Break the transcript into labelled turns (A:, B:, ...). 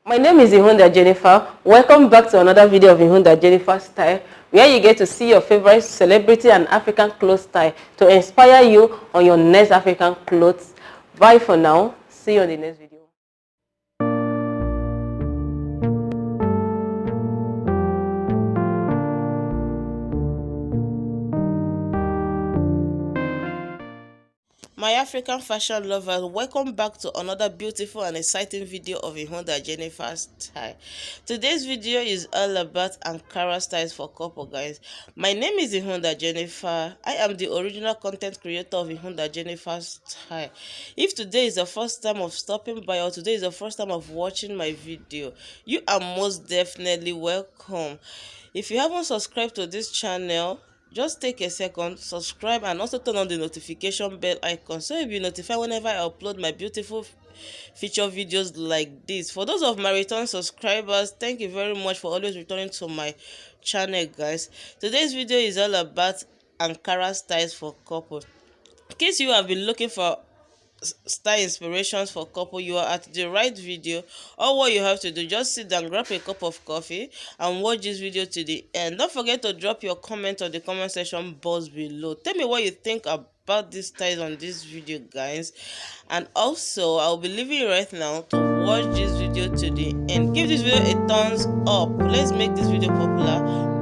A: My name is Ihunda Jennifer. Welcome back to another video of Ihunda Jennifer Style, where you get to see your favorite celebrity and African clothes style to inspire you on your next African clothes. Bye for now. See you on the next video. My African fashion lovers, welcome back to another beautiful and exciting video of Ihunda Jennifer Style. Today's video is all about Ankara styles for couple, guys. My name is Ihunda Jennifer. I am the original content creator of Ihunda Jennifer Style. If today is the first time of stopping by or today is the first time of watching my video, you are most definitely welcome. If you haven't subscribed to this channel, just take a second, subscribe, and also turn on the notification bell icon so you'll be notified whenever I upload my beautiful feature videos like this. For those of my return subscribers, thank you very much for always returning to my channel, guys. Today's video is all about Ankara styles for couple. In case you have been looking for style inspirations for couple, you are at the right video. All what you have to do, just sit down, grab a cup of coffee and watch this video to the end. Don't forget to drop your comment on the comment section box below. Tell me what you think about these styles on this video, guys. And also, I'll be leaving you right now to watch this video to the end. Give this video a thumbs up. Let's make this video popular.